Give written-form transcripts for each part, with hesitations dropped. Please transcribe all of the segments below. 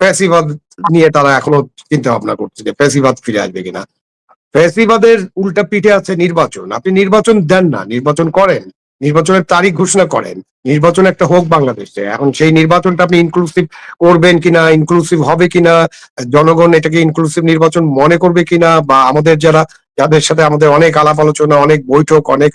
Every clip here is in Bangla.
ফ্যাসিবাদ নিয়ে তারা এখনো চিন্তা ভাবনা করছে যে ফ্যাসিবাদ ফিরে আসবে কিনা। ফ্যাসিবাদের উল্টা পিঠে আছে নির্বাচন। আপনি নির্বাচন দেন না, নির্বাচন করেন, নির্বাচনের তারিখ ঘোষণা করেন, নির্বাচন একটা হোক বাংলাদেশে। এখন সেই নির্বাচনটা আপনি ইনক্লুসিভ করবেন কিনা, ইনক্লুসিভ হবে কিনা, জনগণ এটাকে ইনক্লুসিভ নির্বাচন মনে করবে কিনা, বা আমাদের যাদের সাথে আমাদের অনেক আলাপ আলোচনা, অনেক বৈঠক, অনেক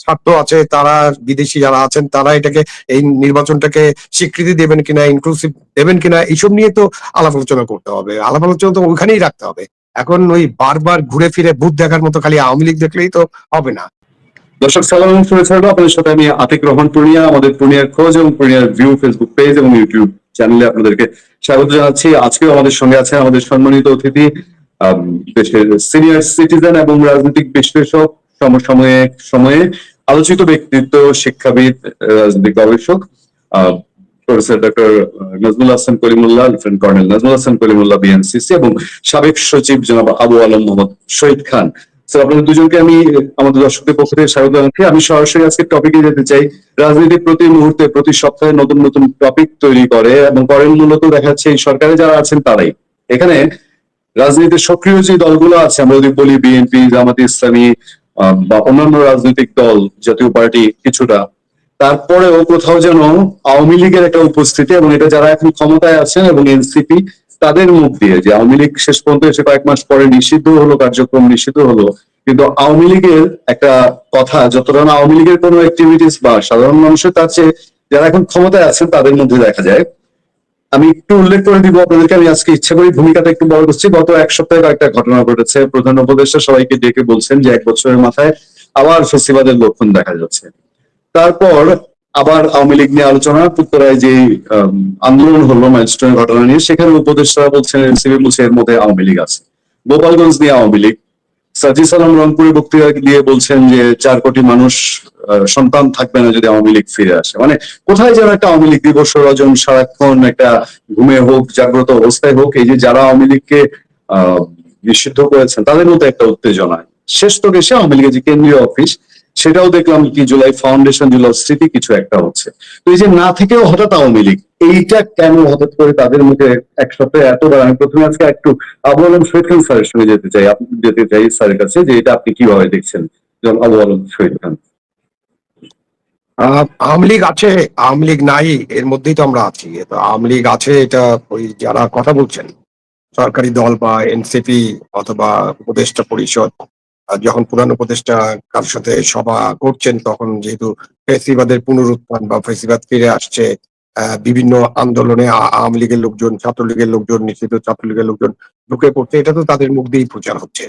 ছাত্র আছে, তারা বিদেশি যারা আছেন তারা এটাকে, এই নির্বাচনটাকে স্বীকৃতি দেবেন কিনা, ইনক্লুসিভ দেবেন কিনা, এইসব নিয়ে তো আলাপ আলোচনা করতে হবে। আলাপ আলোচনা তো ওইখানেই রাখতে হবে। এখন ওই বারবার ঘুরে ফিরে ভূত দেখার মতো খালি আওয়ামী লীগ দেখলেই তো হবে না। দর্শক সালাম এবং শুভেচ্ছা রইলো। আপনাদের সাথে আমি আতিক রহমান পূর্ণিয়া, আমাদের পূর্ণিয়ার খোঁজ এবং পূর্ণিয়ার ভিউ ফেসবুক পেজ এবং ইউটিউব চ্যানেলে আপনাদেরকে স্বাগত জানাচ্ছি। আজকেও আমাদের সঙ্গে আছে আমাদের সম্মানিত অতিথি, দেশের সিনিয়র সিটিজেন এবং রাজনৈতিক বিশ্লেষক, সময়ে আলোচিত ব্যক্তিত্ব, শিক্ষাবিদ, রাজনৈতিক গবেষক, professor doctor Nazmul Hasan Kalimullah, lieutenant colonel Nazmul Hasan Kalimullah BNCC, এবং সাবেক সচিব জনাব আবু আলম মোহাম্মদ শহীদ খান। স্যার, আপনাদের দুজনকে আমি আমাদের দর্শকদের পক্ষ থেকে স্বাগত জানাচ্ছি। আমি সরাসরি আজকে টপিকে যেতে চাই। রাজনীতি প্রতি মুহূর্তে, প্রতি সপ্তাহে নতুন নতুন টপিক তৈরি করে এবং করেন মূলত দেখা যাচ্ছে এই সরকারে যারা আছেন তারাই। এখানে রাজনীতির সক্রিয় যে দলগুলো আছে, আমরা যদি বলি বিএনপি, জামাতে ইসলামী বা অন্যান্য রাজনৈতিক দল, জাতীয় পার্টি কিছুটা, তারপরেও কোথাও যেন আওয়ামী লীগের একটা উপস্থিতি, এবং এটা যারা এখন ক্ষমতায় আছেন এবং এনসিপি, তাদের মুখ দিয়ে যে আওয়ামী লীগ শেষ পর্যন্ত এসে কয়েক মাস পরে নিষিদ্ধ হলো, কার্যক্রম নিষিদ্ধ হলো, কিন্তু আওয়ামী লীগের একটা কথা যতটা না আওয়ামী লীগের কোনো অ্যাক্টিভিটিস বা সাধারণ মানুষের, তার চেয়ে যারা এখন ক্ষমতায় আছেন তাদের মধ্যে দেখা যায়। আমি একটু উল্লেখ করে দিব আপনাদেরকে, আমি আজকে ইচ্ছা করি ভূমিকাটা একটু বড় করছি। গত এক সপ্তাহে কয়েকটা ঘটনা ঘটেছে। প্রধান উপদেষ্টা সবাইকে ডেকে বলছেন যে 1 বছরের মাথায় আবার ফেসিবাদের লক্ষণ দেখা যাচ্ছে। তারপর আবার আওয়ামী লীগ নিয়ে আলোচনা, উত্তরায় যে আন্দোলন হলো মাইলস্টোনের ঘটনা নিয়ে, সেখানে উপদেষ্টারা বলছেন, এনসিপি বলছে এর মধ্যে আওয়ামী লীগ আছে। গোপালগঞ্জ নিয়ে আওয়ামী লীগ। সাজি সালাম রংপুরে বক্তৃতা দিয়ে বলছেন যে 4 কোটি মানুষ সন্তান থাকবে না যদি আওয়ামী লীগ ফিরে আসে। মানে কোথায় যেন একটা আওয়ামী লীগ দিবস রজন সারাক্ষণ একটা ঘুমে হোক, জাগ্রত অবস্থায় হোক, এই যে যারা আওয়ামী লীগকে নিষিদ্ধ করেছেন তাদের মধ্যে একটা উত্তেজনা। শেষ তো এসে আওয়ামী লীগের যে কেন্দ্রীয় অফিস, সেটাও দেখলাম কি জুলাই ফাউন্ডেশন, জুলাই স্মৃতি কিছু একটা হচ্ছে। তো এই যে না থেকেও হঠাৎ আওয়ামী লীগ, এইটা কেন হঠাৎ করে তাদের মুখে এক সপ্তাহে এতবার? আমি প্রথমে আজকে একটু আবু আলম শহীদ খান স্যারের সঙ্গে যেতে চাই স্যারের কাছে, যে এটা আপনি কিভাবে দেখছেন, যেমন আবু আলম শহীদ খান। আওয়ামী লীগ আছে, আওয়ামী লীগ নাই, এর মধ্যেই তো আমরা আছি। তো আওয়ামী লীগ আছে, এটা ওই যারা কথা বলছেন সরকারি দল বা এনসিপি অথবা উপদেষ্টা পরিষদ, যখন পুরানো উপদেষ্টা কার সাথে সভা করছেন, তখন যেহেতু ফেসিবাদের পুনরুত্থান বা ফেসিবাদ ফিরে আসছে, বিভিন্ন আন্দোলনে আওয়ামী লীগের লোকজন, ছাত্রলীগের লোকজন, নিষিদ্ধ ছাত্রলীগের লোকজন ঢুকে পড়ছে, এটা তো তাদের মুখ দিয়েই প্রচার হচ্ছে।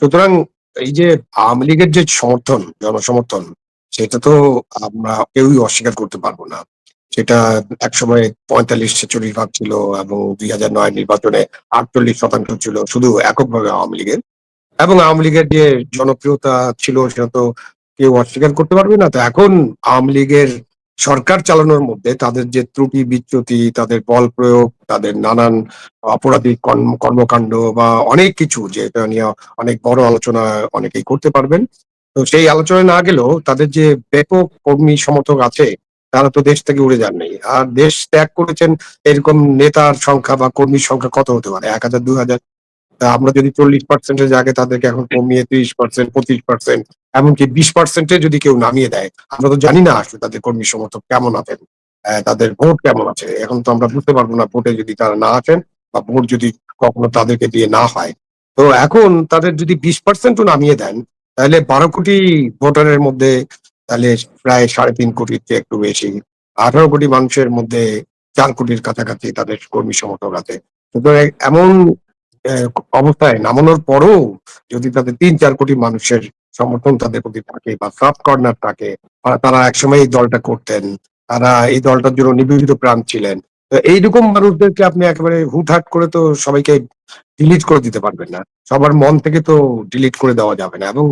সুতরাং এই যে আওয়ামী লীগের যে সমর্থন, জনসমর্থন, সেটা তো আমরা কেউই অস্বীকার করতে পারবো না। সেটা একসময় 45-46% ছিল, এবং 2009 নির্বাচনে 48% ছিল শুধু এককভাবে আওয়ামী লীগের। এবং আওয়ামী লীগের যে জনপ্রিয়তা ছিল সেটা তো কেউ অস্বীকার করতে পারবে না। তো এখন আওয়ামী লীগের সরকার চালানোর মধ্যে তাদের যে ত্রুটি বিচ্যুতি, তাদের বল প্রয়োগ, তাদের নানান অপরাধী কর্মকাণ্ড বা অনেক কিছু, যেটা নিয়ে অনেক বড় আলোচনা অনেকেই করতে পারবেন। তো সেই আলোচনায় না গেলেও তাদের যে ব্যাপক কর্মী সমর্থক আছে, তারা তো দেশ থেকে উড়ে যাননি। আর দেশ ত্যাগ করেছেন এরকম নেতার সংখ্যা বা কর্মীর সংখ্যা কত হতে পারে? 1000, 2000। তা আমরা যদি 40% জায়গায় তাদেরকে এখন কমিয়ে 30%, 25%, এমনকি 20% যদি কেউ নামিয়ে দেয়, আমরা তো জানি না আসলে তাদের কর্মী সমর্থক কেমন আছেন, তাদের ভোট কেমন আছে। এখন তো আমরা বুঝতে পারবো না ভোটে যদি তারা না আসেন, বা ভোট যদি কখনো তাদেরকে দিয়ে না হয়। তো এখন তাদের যদি 20%ও নামিয়ে দেন, তাহলে 12 কোটি ভোটারের মধ্যে তাহলে প্রায় 3.5 কোটির চেয়ে একটু বেশি, 18 কোটি মানুষের মধ্যে 4 কোটির কাছাকাছি তাদের কর্মী সমর্থক আছে। সুতরাং এমন আহ, অবস্থায় নামানোর পরও যদি তাদের 3-4 কোটি মানুষের সমর্থন তাদের প্রতি থাকে বা সফট কর্নার থাকে, তারা একসময় এই দলটা করতেন, তারা এই দলটার জন্য নিবেদিত প্রাণ ছিলেন। তো এইরকম মানুষদেরকে আপনি একেবারে হুটহাট করে তো সবাইকে ডিলিট করে দিতে পারবেন না। সবার মন থেকে তো ডিলিট করে দেওয়া যাবে না। এবং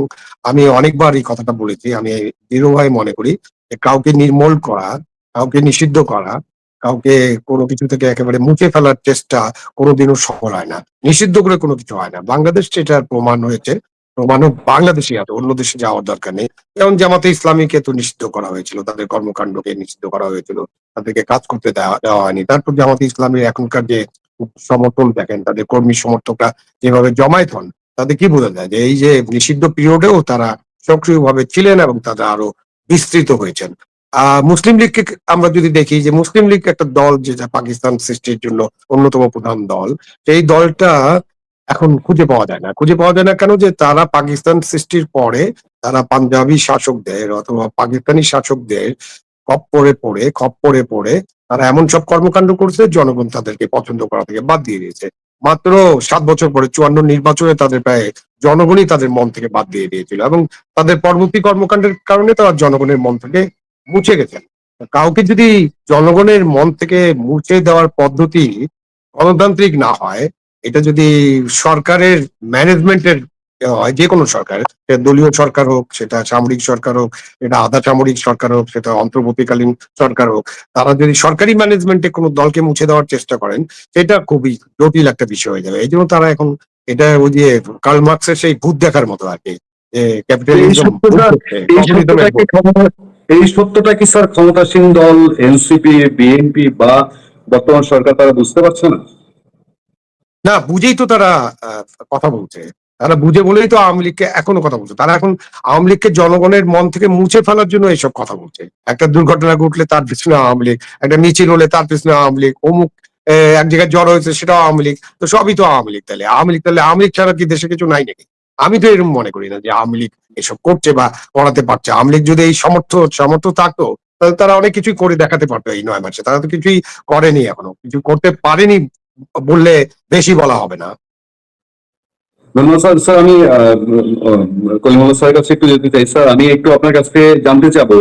আমি অনেকবার এই কথাটা বলেছি, আমি দৃঢ়ভাবে মনে করি যে কাউকে নির্মূল করা, কাউকে নিষিদ্ধ করা, কাউকে কোনো কিছু থেকে একেবারে মুছে ফেলার চেষ্টা কোনোদিনও সফল হয় না। নিষিদ্ধ করে কোনো কিছু হয় না। বাংলাদেশ এটার প্রমাণ হয়েছে। প্রমাণও বাংলাদেশে আছে, অন্য দেশে যাওয়ার দরকার নেই। যেমন জামাতে ইসলামীকে তো নিষিদ্ধ করা হয়েছিল, তাদের কর্মকাণ্ডকে নিষিদ্ধ করা হয়েছিল, তাদেরকে কাজ করতে দেওয়া হয়নি। তারপর জামাতে ইসলামীর এখনকার যে সমর্থন দেখেন, তাদের কর্মী সমর্থকরা যেভাবে জমায়েত হন, তাতে কি বোঝা যায় যে এই যে নিষিদ্ধ পিরিয়ডেও তারা সক্রিয়ভাবে ছিলেন এবং তারা আরো বিস্তৃত হয়েছেন। মুসলিম লীগকে আমরা যদি দেখি যে মুসলিম লীগ একটা দল যেটা পাকিস্তান সৃষ্টির জন্য অন্যতম প্রধান দল, সেই দলটা এখন খুঁজে পাওয়া যায় না। খুঁজে পাওয়া যায় না কেন? যে তারা পাকিস্তান সৃষ্টির পরে তারা পাঞ্জাবি শাসকদের অথবা পাকিস্তানি শাসকদের খপ্পরে পড়ে তারা এমন সব কর্মকাণ্ড করছে, জনগণ তাদেরকে পছন্দ করা থেকে বাদ দিয়ে দিয়েছে। মাত্র ৭ বছর পরে ৫৪ নির্বাচনে তাদের প্রায় জনগণই তাদের মন থেকে বাদ দিয়ে দিয়েছিল এবং তাদের পরবর্তী কর্মকাণ্ডের কারণে তারা জনগণের মন থেকে মুছে গেছেন। কাউকে যদি জনগণের মন থেকে মুছে দেওয়ার পদ্ধতি গণতান্ত্রিক না হয়, এটা যদি সরকারের ম্যানেজমেন্টের হয়, যে কোনো সরকার, সেটা দলীয় সরকার হোক, সেটা সামরিক সরকার হোক, এটা আধা সামরিক সরকার হোক, সেটা অন্তর্বর্তীকালীন সরকার হোক, তারা যদি সরকারি ম্যানেজমেন্টে কোনো দলকে মুছে দেওয়ার চেষ্টা করেন, সেটা খুবই জটিল একটা বিষয় হয়ে যাবে। এই জন্য তারা এখন এটা ওই যে কার্ল মার্কসের সেই ভূত দেখার মতো আর কি, যে এই ক্যাপিটালিজম সত্যটা এই সত্যটা কি স্যার ক্ষমতাসীন দল এনসিপি, বিএনপি বা বর্তমান সরকার তারা বুঝতে পারছে না? না, বুঝেই তো তারা কথা বলছে। তারা বুঝে বলেই তো আওয়ামী লীগকে এখনো কথা বলছে। তারা এখন আওয়ামী লীগকে জনগণের মন থেকে মুছে ফেলার জন্য এইসব কথা বলছে। একটা দুর্ঘটনা ঘটলে তার পিছনে আওয়ামী লীগ, একটা মিছিল হলে তার পিছনে আওয়ামী লীগ, অমুক এক জায়গায় জ্বর হয়েছে সেটাও আওয়ামী লীগ। তো সবই তো আওয়ামী লীগ। তাহলে আওয়ামী লীগ ছাড়া কি দেশে কিছু নাই নাকি? আমি তো এরকম মনে করি না যে আওয়ামী লীগ এসব করছে বা করাতে পারছে। আওয়ামী লীগ যদি এই সামর্থ্য থাকতো, তাহলে তারা অনেক কিছুই করে দেখাতে পারতো এই ৯ মাসে। তারা তো কিছুই করেনি এখনো। কিছু করতে পারেনি বললে বেশি বলা হবে না। ধন্যবাদ স্যার। স্যার আমি কলিমুল্লাহ স্যারের কাছে একটু যেতে চাই। স্যার আমি একটু আপনার কাছে জানতে চাবো,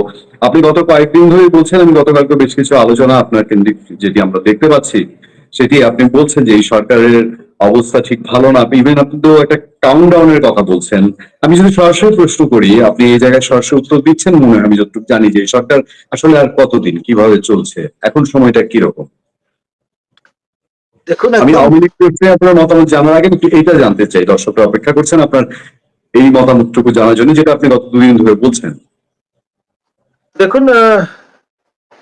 আপনি গত কয়েকদিন ধরেই বলছেন, আমি গতকালকে বেশ কিছু আলোচনা আপনার কেন্দ্রিক যেটি আমরা দেখতে পাচ্ছি, সেটি আপনি বলছেন যে এই সরকারের অবস্থা ঠিক ভালো না। ইভেন আপনি তো একটা কাউন্টডাউনের কথা বলছেন। আমি যদি সরাসরি প্রশ্ন করি, আপনি এই জায়গায় সরাসরি উত্তর দিচ্ছেন মনে হয়, আমি যতটুকু জানি যে এই সরকার আসলে আর কতদিন কিভাবে চলছে, এখন সময়টা কিরকম? দেখুন, আমি একদম আওয়ামী লীগ করছি আপনার মতামত জানার আগে একটু এইটা জানতে চাই, দর্শকরা অপেক্ষা করছেন আপনার এই মতামতটুকু জানার জন্য, যেটা আপনি গত 2 দিন ধরে বলছেন। দেখুন,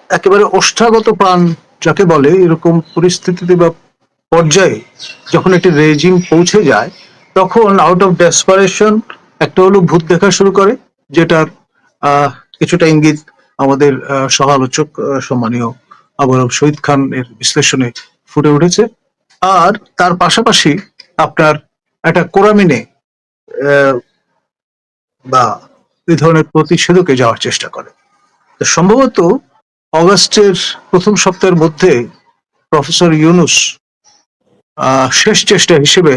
একেবারে ওষ্ঠাগত প্রাণ যাকে বলে, এরকম পরিস্থিতিতে বা পর্যায়ে যখন একটি রেজিম পৌঁছে যায়, তখন আউট অফ ডেসপারেশন একটা হলো ভূত দেখা শুরু করে, যেটার আহ, কিছুটা ইঙ্গিত আমাদের সমালোচক সম্মানীয় আবু শহীদ খান এর বিশ্লেষণে ফুটে উঠেছে। আর তার পাশাপাশি আপনার একটা কোরামিনে আহ, বা এই ধরনের প্রতিষেধকে যাওয়ার চেষ্টা করে। তো সম্ভবত অগাস্টের প্রথম সপ্তাহের মধ্যে প্রফেসর ইউনুস শেষ চেষ্টা হিসেবে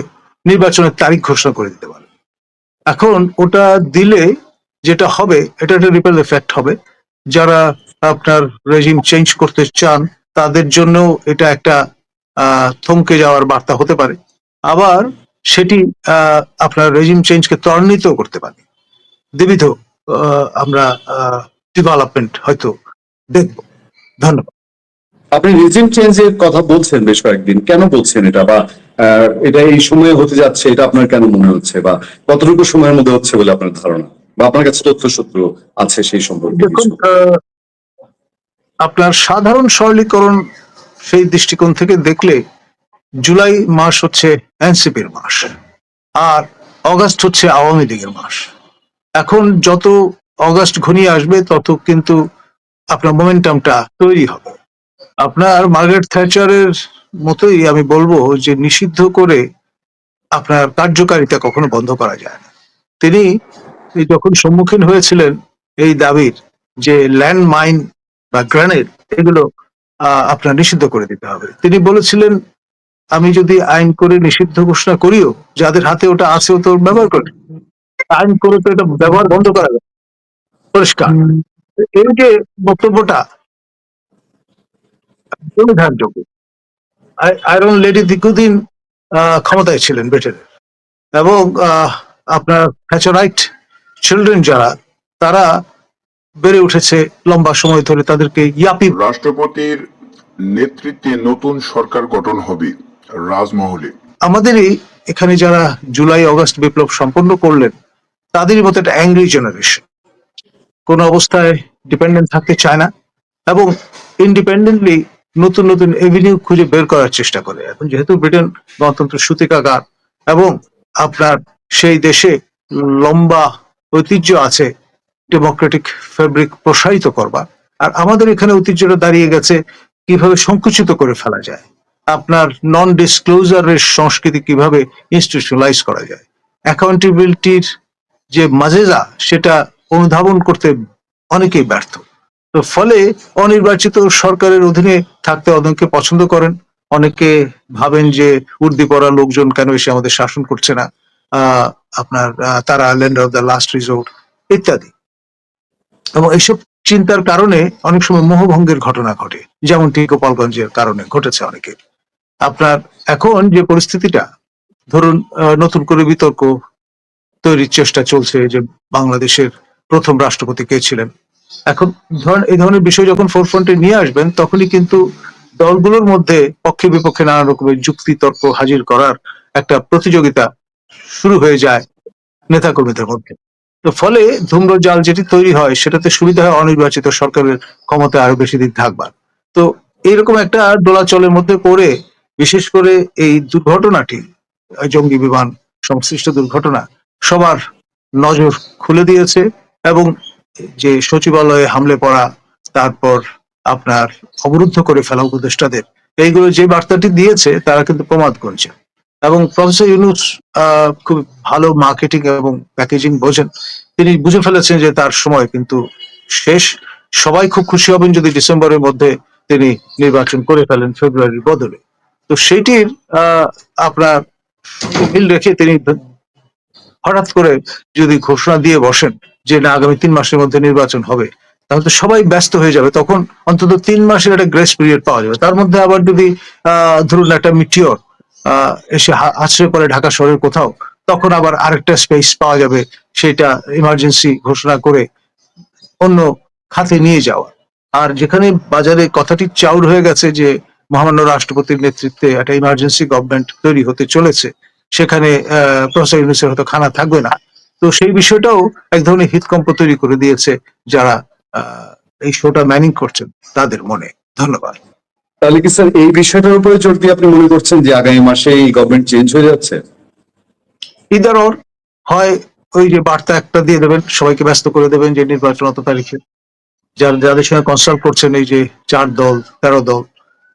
নির্বাচনের তারিখ ঘোষণা করে দিতে পারে। এখন ওটা দিলে যেটা হবে, এটা একটা রিপেল এফেক্ট হবে। যারা আপনার রেজিম চেঞ্জ করতে চান তাদের জন্য এটা একটা থমকে যাওয়ার বার্তা হতে পারে। আবার সেটি আপনার রেজিম চেঞ্জকে ত্বরান্বিত করতে পারে। দ্বিবিধ আমরা ডেভেলপমেন্ট হয়তো দেখব। ধন্যবাদ। আপনি রিজিম চেঞ্জের কথা বলছেন বেশ কয়েকদিন, কেন বলছেন এটা? বা এটা এই সময়ে হতে যাচ্ছে, এটা আপনার কেন মনে হচ্ছে? বা কতটুকু সময়ের মধ্যে হচ্ছে বলে আপনার ধারণা, বা আপনার কাছে তথ্যসূত্র আছে সেই সম্পর্কে দেখুন, কিছু? আপনার সাধারণ সরলীকরণ সেই দৃষ্টিকোণ থেকে দেখলে জুলাই মাস হচ্ছে এনসিপির মাস, আর অগাস্ট হচ্ছে আওয়ামী লীগের মাস। এখন যত অগাস্ট ঘনিয়ে আসবে তত কিন্তু আপনার মোমেন্টামটা তৈরি হবে। আপনার মার্গারেট থ্যাচারের মতোই আমি বলবো যে নিষিদ্ধ করে আপনার কার্যকারিতা কখনো বন্ধ করা যায় না। তিনি যখন সম্মুখীন হয়েছিলেন এই দাবির যে ল্যান্ড মাইন বা গ্রেনেড এগুলো আপনার নিষিদ্ধ করে দিতে হবে, তিনি বলেছিলেন আমি যদি আইন করে নিষিদ্ধ ঘোষণা করিও, যাদের হাতে ওটা আছে তো ব্যবহার করে, আইন করে তো এটা ব্যবহার বন্ধ করা যাবে, পরিষ্কার। এই যে বক্তব্যটা সংবিধানযোগ্য। আয়রন লেডি দীর্ঘদিন ক্ষমতায় ছিলেন ব্রিটেনের, এবং আপনার থ্যাচারাইট চিলড্রেন যারা, তারা বেড়ে উঠেছে লম্বা সময় ধরে, তাদেরকে ইয়াপি। রাষ্ট্রপতির নেতৃত্বে নতুন সরকার গঠন হবে রাজমহলে। আমাদেরই এখানে যারা জুলাই অগাস্ট বিপ্লব সম্পন্ন করলেন, তাদেরই মতো একটা অ্যাংরি জেনারেশন, কোন অবস্থায় ডিপেন্ডেন্ট থাকতে চায় না এবং ইন্ডিপেন্ডেন্টলি নতুন নতুন এভিনিউ খুঁজে বের করার চেষ্টা করে। এখন যেহেতু ব্রিটেন গণতন্ত্রের সূতিকাগার এবং আপনার সেই দেশে লম্বা ঐতিহ্য আছে ডেমোক্রেটিক ফেব্রিক প্রসারিত করবার, আর আমাদের এখানে ঐতিহ্যটা দাঁড়িয়ে গেছে কিভাবে সংকুচিত করে ফেলা যায়, আপনার নন ডিসক্লোজারের সংস্কৃতি কিভাবে ইনস্টিটিউশনালাইজ করা যায়, অ্যাকাউন্টেবিলিটির যে মাজেজা সেটা অনুধাবন করতে অনেকেই ব্যর্থ। তো ফলে অনির্বাচিত সরকারের অধীনে থাকতে অনেকে পছন্দ করেন, অনেকে ভাবেন যে উর্দি পড়া লোকজন কেন এসে আমাদের শাসন করছে না, আপনার তারা land of the last resort ইত্যাদি। এবং এইসব চিন্তার কারণে অনেক সময় মোহভঙ্গের ঘটনা ঘটে, যেমনটি গোপালগঞ্জের কারণে ঘটেছে অনেকে। আপনার এখন যে পরিস্থিতিটা, ধরুন নতুন করে বিতর্ক তৈরির চেষ্টা চলছে যে বাংলাদেশের প্রথম রাষ্ট্রপতি কে ছিলেন। এখন ধরেন এই ধরনের বিষয় যখন ফোরফ্রন্টে নিয়ে আসবেন, তখনই কিন্তু দলগুলোর মধ্যে পক্ষে বিপক্ষে নানা রকমের যুক্তি তর্ক হাজির করার একটা প্রতিযোগিতা শুরু হয়ে যায় নেতাকর্মীদের মধ্যে। তো ফলে ধূম্রজাল যেটি তৈরি হয় সেটাতে সুবিধা হয় অনির্বাচিত সরকারের ক্ষমতায় আরো বেশি দিন থাকবার। তো এইরকম একটা দোলাচলের মধ্যে পড়ে বিশেষ করে এই দুর্ঘটনাটি, জঙ্গি বিমান সংশ্লিষ্ট দুর্ঘটনা সবার নজর খুলে দিয়েছে, এবং যে সচিবালয়ে হামলে পড়া, তারপর আপনার অবরুদ্ধ করে ফেলা উপদেষ্টাদের, এইগুলো যে বার্তাটি দিয়েছে তারা কিন্তু প্রমাদ গুনছে। এবং প্রফেসর ইউনূস খুব ভালো মার্কেটিং এবং প্যাকেজিং বোঝেন। তিনি বুঝে ফেলেছেন যে তার সময় কিন্তু শেষ। সবাই খুব খুশি হবেন যদি ডিসেম্বরের মধ্যে তিনি নির্বাচন করে ফেলেন ফেব্রুয়ারির বদলে। তো সেটির আপনার মিল রেখে তিনি হঠাৎ করে যদি ঘোষণা দিয়ে বসেন যে না আগামী 3 মাসের মধ্যে নির্বাচন হবে, তাহলে তো সবাই ব্যস্ত হয়ে যাবে। তখন অন্তত 3 মাসের একটা গ্রেস পিরিয়ড পাওয়া যাবে। তার মধ্যে আবার যদি ধরুন একটা মিটিওর এসে আছড়ে পড়ে ঢাকা শহরের কোথাও, তখন আবার আরেকটা স্পেস পাওয়া যাবে সেটা ইমার্জেন্সি ঘোষণা করে অন্য খাতে নিয়ে যাওয়া। আর যেখানে বাজারে কথাটি চাউর হয়ে গেছে যে মহামান্য রাষ্ট্রপতির নেতৃত্বে একটা ইমার্জেন্সি গভর্নমেন্ট তৈরি হতে চলেছে, সেখানে প্রফেসর ইউনূসের হয়তো খানা থাকবে না। তো সেই বিষয়টাও এক ধরনের হৃদকম্প তৈরি করে দিয়েছে যারা এই শোটা ম্যানিং করছেন তাদের মনে। ধন্যবাদ। তাহলে কি স্যার এই বিষয়টার উপরে জোর দিয়ে আপনি মনে করছেন যে আগামী মাসে এই গভর্নমেন্ট চেঞ্জ হয়ে যাচ্ছে? ইদার ওর হয় ওই যে বার্তা একটা দিয়ে দেবেন, সবাইকে ব্যস্ত করে দেবেন যে নির্বাচন অত তারিখে, যাদের সঙ্গে কনসাল্ট করছেন এই যে 4 দল 13 দল,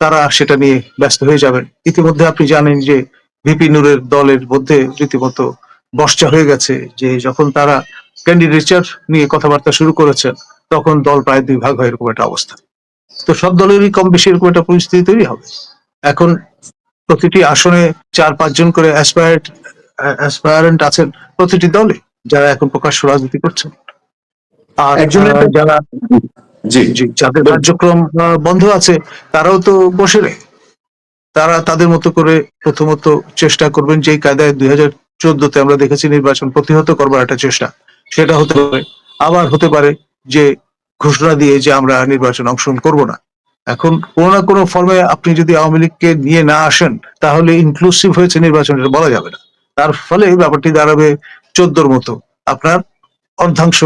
তারা সেটা নিয়ে ব্যস্ত হয়ে যাবেন। ইতিমধ্যে আপনি জানেন যে ভিপি নূরের দলের মধ্যে রীতিমতো বর্ষা হয়ে গেছে, যে যখন তারা ক্যান্ডিডেচার নিয়ে কথাবার্তা শুরু করেছেন তখন দল প্রায় 2 ভাগ হয়, এরকম একটা অবস্থা। তো সব দলেরই কম বেশি এরকম একটা পরিস্থিতি তৈরি হবে। এখন প্রতিটি আসনে 4-5 জন করে অ্যাসপায়ারেন্ট আছেন প্রতিটি দলে, যারা এখন প্রকাশ্য রাজনীতি করছেন। আর একজনের যারা জি যাদের কার্যক্রম বন্ধ আছে তারাও তো বসে নেই। তারা তাদের মতো করে প্রথমত চেষ্টা করবেন যেই কায়দায় 2014-তে আমরা দেখেছি নির্বাচন প্রতিহত করবার একটা চেষ্টা, সেটা হতে পারে। আবার হতে পারে যে ঘোষণা দিয়ে যে আমরা নির্বাচন অংশগ্রহণ করব না। এখন কোনো না কোনো ফর্মে আপনি যদি আওয়ামী লীগকে নিয়ে না আসেন তাহলে ইনক্লুসিভ হয়েছে নির্বাচন, এটা বলা যাবে না। তার ফলে ব্যাপারটি দাঁড়াবে 14-র মতো, আপনার অর্ধাংশ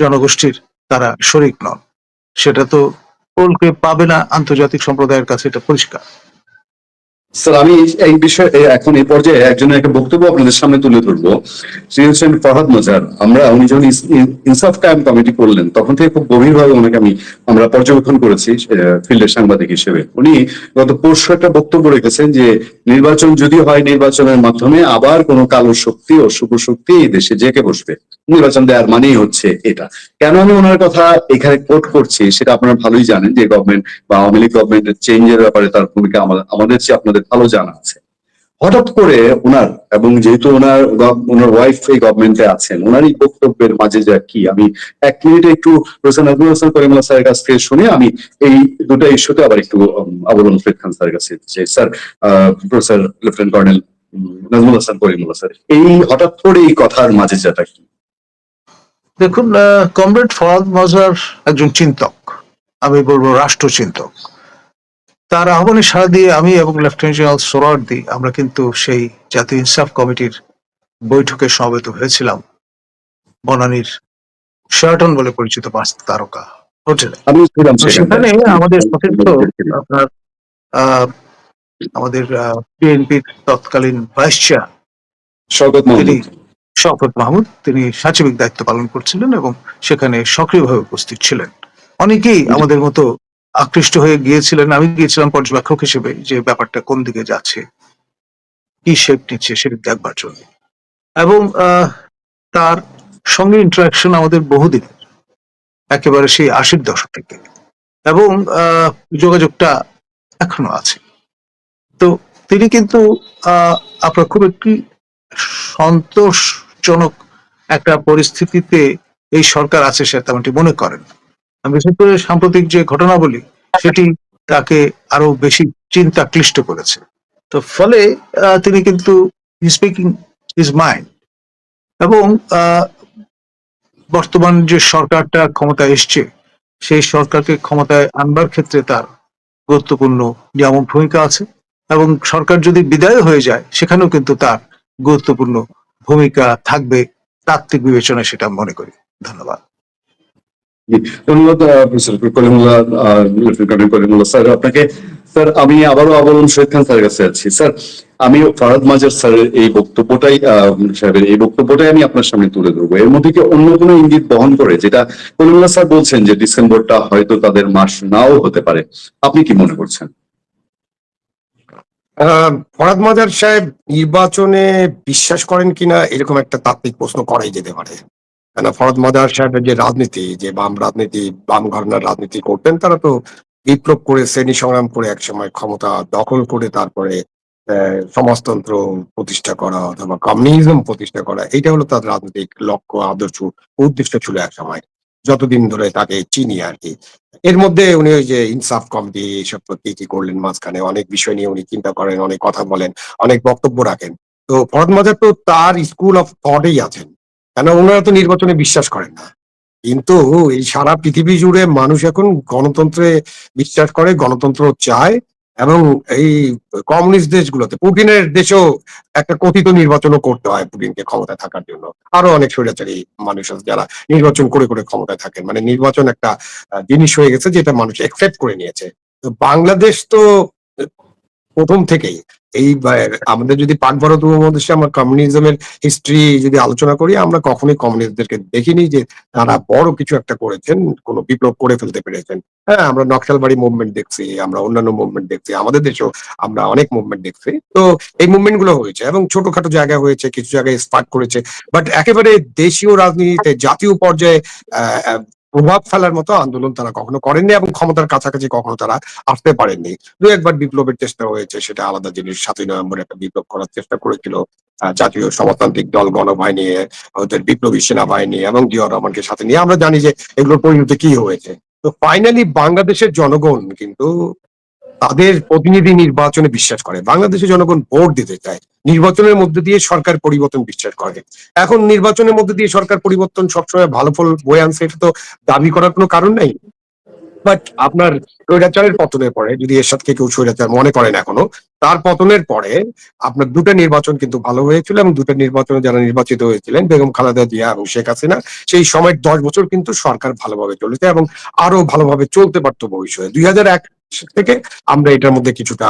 জনগোষ্ঠীর তারা শরিক নন। সেটা তো পোলকে পাবে না আন্তর্জাতিক সম্প্রদায়ের কাছে, এটা পরিষ্কার। স্যার আমি এই বিষয়ে এখন এই পর্যায়ে একজনের একটা বক্তব্য আপনাদের সামনে তুলে ধরবো। তিনি হচ্ছেন ফরহাদ মজার। উনি যখন ইনসাফ কায়েম কমিটি করলেন তখন থেকে খুব গভীরভাবে ওনাকে আমরা পর্যবেক্ষণ করেছি ফিল্ডের সাংবাদিক হিসেবে। উনি গত পরশু একটা বক্তব্য রেখেছেন যে নির্বাচন যদি হয়, নির্বাচনের মাধ্যমে আবার কোনো কালো শক্তি ও শুভ শক্তি এই দেশে জেকে বসবে। নির্বাচন দেওয়ার মানেই হচ্ছে এটা। কেন আমি ওনার কথা এখানে কোট করছি সেটা আপনারা ভালোই জানেন যে গভর্নমেন্ট বা আওয়ামী লীগ গভর্নমেন্টের চেঞ্জের ব্যাপারে তার ভূমিকা আমাদের চেয়ে আপনাদের ভালো জানা আছে। হঠাৎ করে ওনার, এবং যেহেতু ওনার ওয়াইফ এই গভর্নমেন্টে আছেন, ওনার এই বক্তব্যের মাঝে যা কি, আমি 1 মিনিটে একটু প্রফেসর নাজমুল হাসান করিমুল্লাহ স্যারের কাছ থেকে শুনে আমি এই দুটো ইস্যুতে আবার একটু আবুল ফরিদ খান স্যারের কাছে যে sir, professor lieutenant colonel Nazmul Hasan Karimullah sir, এই হঠাৎ করে এই কথার মাঝে যাটা কি? দেখুন, কমরেড ফরহাদ মজার একজন চিন্তক, আমি বলবো রাষ্ট্রচিন্তক। তার আহ্বানে সাড়া দিয়ে আমি এবং লেফটেন্যান্ট জেনারেল সোহরাওয়ার্দী আমরা কিন্তু সেই জাতীয় ইনসাফ কমিটির বৈঠকে সমবেত হয়েছিলাম বনানীর শেরাটন বলে পরিচিত 5 তারকা হোটেলে। আমি ছিলাম তো সেখানটায়। সেখানে আমাদের সতীর্থ আপনার আহ, আমাদের বিএনপির তৎকালীন ভাইস চেয়ার শওকত তিনি মাহমুদ। শওকত মাহমুদ তিনি সচিবিক দায়িত্ব পালন করছিলেন এবং সেখানে সক্রিয়ভাবে উপস্থিত ছিলেন। অনেকেই আমাদের মতো আকৃষ্ট হয়ে গিয়েছিলেন, আমি গিয়েছিলাম পর্যবেক্ষক হিসেবে, যে ব্যাপারটা কোন দিকে যাচ্ছে, কি শেপ নিচ্ছে সেটা দেখবার জন্য। এবং তার সঙ্গে ইন্টারাকশন আমাদের বহুদিন, একেবারে সেই 80-র দশক থেকে, এবং যোগাযোগটা এখনো আছে। তো তিনি কিন্তু আপনার খুব একটি সন্তোষজনক একটা পরিস্থিতিতে এই সরকার আছে সে তেমনটি মনে করেন। বিশেষ করে সাম্প্রতিক যে ঘটনাবলী সেটি তাকে আরো বেশি চিন্তা ক্লিষ্ট করেছে। তো ফলে তিনি কিন্তু স্পিকিং হিজ মাইন্ড, এবং বর্তমান যে সরকারটা ক্ষমতায় এসছে সেই সরকারকে ক্ষমতায় আনবার ক্ষেত্রে তার গুরুত্বপূর্ণ নিয়ামক ভূমিকা আছে, এবং সরকার যদি বিদায় হয়ে যায় সেখানেও কিন্তু তার গুরুত্বপূর্ণ ভূমিকা থাকবে, তাত্ত্বিক বিবেচনায় সেটা মনে করি। ধন্যবাদ। ধন্যবাদ professor Kalimullah, lieutenant Kalimullah sir আপনাকে। স্যার আমি আবারও আবুল শহীদ খান স্যারের কাছে যাচ্ছি। স্যার আমি ফারাদ মাজার স্যারের এই বক্তব্যটাই সাহেবের এই বক্তব্যটাই আমি আপনার সামনে তুলে ধরবো। এর মধ্যে কি অন্য কোনো ইঙ্গিত বহন করে, যেটা কলিমুল্লাহ স্যার বলছেন যে ডিসেম্বরটা হয়তো তাদের মাস নাও হতে পারে, আপনি কি মনে করছেন? ফরহাদ মাজার সাহেব নির্বাচনে বিশ্বাস করেন কিনা এরকম একটা তাত্ত্বিক প্রশ্ন করাই যেতে পারে। কেন, ফরহাদ মাজার সাহেবের যে রাজনীতি, যে বাম রাজনীতি, বাম ঘরানার রাজনীতি করতেন, তারা তো বিপ্লব করে শ্রেণী সংগ্রাম করে একসময় ক্ষমতা দখল করে তারপরে সমাজতন্ত্র প্রতিষ্ঠা করা অথবা কমিউনিজম প্রতিষ্ঠা করা, এটা হলো তার রাজনৈতিক লক্ষ্য, আদর্শ, উদ্দেশ্য ছিল এক সময়, যতদিন ধরে তাকে চিনি আর কি। এর মধ্যে উনি ওই যে ইনসাফ কমিটি এসব কি কি করলেন, মাঝখানে অনেক বিষয় নিয়ে উনি চিন্তা করেন, অনেক কথা বলেন, অনেক বক্তব্য রাখেন। তো ফরহাদ মাজার তো তার স্কুল অফ থটেই আছেন, কেন ওনারা তো নির্বাচনে বিশ্বাস করেন না। কিন্তু এই সারা পৃথিবী জুড়ে মানুষ এখন গণতন্ত্রে বিশ্বাস করে, গণতন্ত্র চায়, এবং এই কমিউনিস্ট দেশগুলোতে, পুতিনের দেশেও একটা কথিত নির্বাচনও করতে হয় পুতিনকে ক্ষমতায় থাকার জন্য। আরো অনেক স্বৈরাচারী মানুষ আছে যারা নির্বাচন করে করে ক্ষমতায় থাকেন, মানে নির্বাচন একটা জিনিস হয়ে গেছে যেটা মানুষ একসেপ্ট করে নিয়েছে। তো বাংলাদেশ তো প্রথম থেকেই এই আমাদের যদি পাক ভারত উপমহাদেশে আমরা কমিউনিজমের হিস্ট্রি যদি আলোচনা করি, আমরা কখনোই কমিউনিস্টদেরকে দেখিনি যে তারা বড় কিছু একটা করেছেন, কোনো বিপ্লব করে ফেলতে পেরেছেন। হ্যাঁ, আমরা নকশালবাড়ি মুভমেন্ট দেখছি, আমরা অন্যান্য মুভমেন্ট দেখছি, আমাদের দেশেও আমরা অনেক মুভমেন্ট দেখছি। তো এই মুভমেন্ট গুলো হয়েছে এবং ছোটখাটো জায়গায় হয়েছে, কিছু জায়গায় স্পার্ক করেছে, বাট একেবারে দেশীয় রাজনীতিতে জাতীয় পর্যায়ে আহ প্রভাব ফেলার মতো আন্দোলন তারা কখনো করেননি, এবং ক্ষমতার কাছাকাছি কখনো তারা আসতে পারেননি। দু একবার বিপ্লবের চেষ্টা হয়েছে, সেটা আলাদা জিনিস। 7ই নভেম্বরে একটা বিপ্লব করার চেষ্টা করেছিল জাতীয় সমাজতান্ত্রিক দল, গণবাহিনী, ওদের বিপ্লবী সেনাবাহিনী এবং জিয়াউর রহমানকে সাথে নিয়ে। আমরা জানি যে এগুলোর পরিণতি কি হয়েছে। তো ফাইনালি বাংলাদেশের জনগণ কিন্তু তাদের প্রতিনিধি নির্বাচনে বিশ্বাস করে, বাংলাদেশের জনগণ ভোট দিতে চায়, নির্বাচনের মধ্যে দিয়ে সরকার পরিবর্তন বিশ্বাস করে। এখন নির্বাচনের মধ্যে দিয়ে সরকার পরিবর্তন সবসময় ভালো ফল বয়ে আনছে, এটা তো দাবি করার কোনো কারণ নেই। বাট আপনার স্বৈরাচারের পতনের পরে, যদি এরশাদকে কেউ স্বৈরাচার মনে করেন এখনো, তার পতনের পরে আপনার দুটো নির্বাচন কিন্তু ভালো হয়েছিল, এবং দুটো নির্বাচনে যারা নির্বাচিত হয়েছিলেন, বেগম খালেদা জিয়া এবং শেখ হাসিনা, সেই সময় 10 বছর কিন্তু সরকার ভালোভাবে চলেছে এবং আরো ভালোভাবে চলতে পারতো ভবিষ্যতে। 2001 থেকে আমরা এটার মধ্যে কিছুটা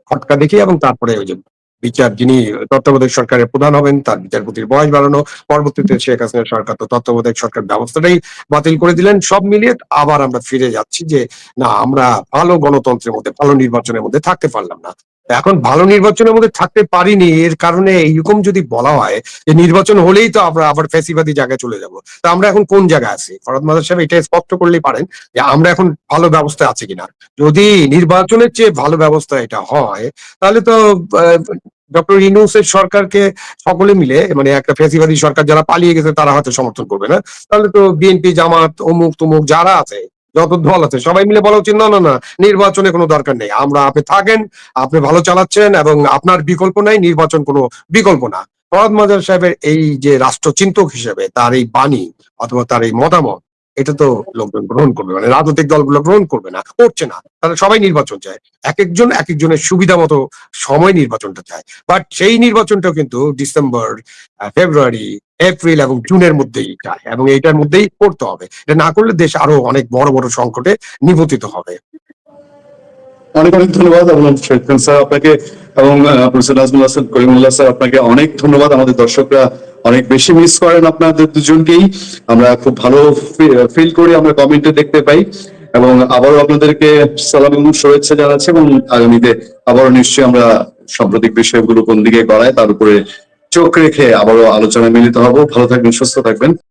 খটকা দেখি, এবং তারপরে ওই যে বিচার, যিনি তত্ত্বাবধায়ক সরকারের প্রধান হবেন তার বিচারপতির বয়স বাড়ানো, পরবর্তীতে শেখ হাসিনা সরকার তো তত্ত্বাবধায়ক সরকার ব্যবস্থাটাই বাতিল করে দিলেন। সব মিলিয়ে আবার আমরা ফিরে যাচ্ছি যে না, আমরা ভালো গণতন্ত্রের মধ্যে, ভালো নির্বাচনের মধ্যে থাকতে পারলাম না। এখন ভালো নির্বাচনের মধ্যে থাকতে পারিনি, এর কারণে এইরকম যদি বলা হয় যে নির্বাচন হলেই তো আমরা আবার ফ্যাসিবাদী জায়গায় চলে যাব, তা আমরা এখন কোন জায়গায় আছি? ফরহাদ মাজার সাহেব এটা স্পষ্ট করলেই পারেন যে আমরা এখন ভালো ব্যবস্থা আছে কিনা। যদি নির্বাচনের চেয়ে ভালো ব্যবস্থা এটা হয়, তাহলে তো ডক্টর ইউনূসের সরকারকে সকলে মিলে, মানে একটা ফ্যাসিবাদী সরকার যারা পালিয়ে গেছে তারা হয়তো সমর্থন করবে না, তাহলে তো বিএনপি, জামাত, অমুক তমুক যারা আছে, যত দল আছে, সবাই মিলে বলা উচিত না না না, নির্বাচনে কোনো দরকার নেই, আমরা, আপনি থাকেন, আপনি ভালো চালাচ্ছেন এবং আপনার বিকল্প নাই, নির্বাচন কোনো বিকল্প না। ফরহাদ মাজার সাহেবের এই যে রাষ্ট্রচিন্তক হিসেবে তার এই বাণী অথবা তার এই মতামত, এটা তো লোকজন গ্রহণ করবে, মানে রাজনৈতিক দলগুলো গ্রহণ করবে না, করছে না। তারা সবাই নির্বাচন চায়, এক একজন এক একজনের সুবিধা মতো সময় নির্বাচনটা চায়। বাট সেই নির্বাচনটাও কিন্তু ডিসেম্বর, ফেব্রুয়ারি এপ্রিল এবং জুনের মধ্যেই চায় এবং এইটার মধ্যেই করতে হবে। এটা না করলে দেশ আরো অনেক বড় বড় সংকটে নিপতিত হবে। অনেক অনেক ধন্যবাদ আবুল শহীদ খান স্যার আপনাকে, এবং প্রফেসর নাজমুল হাসান করিমুল্লাহ স্যার আপনাকে অনেক ধন্যবাদ। আমাদের দর্শকরা অনেক বেশি মিস করেন আপনাদের দুজনকেই, আমরা খুব ভালো ফিল করি, আমরা কমেন্টে দেখতে পাই, এবং আবারও আপনাদেরকে সালাম এবং শুভেচ্ছা জানাচ্ছি, এবং আগামীতে আবারও নিশ্চয়ই আমরা সাম্প্রতিক বিষয়গুলো কোন দিকে গড়ায় তার উপরে চোখ রেখে আবারও আলোচনায় মিলিত হব। ভালো থাকবেন, সুস্থ থাকবেন।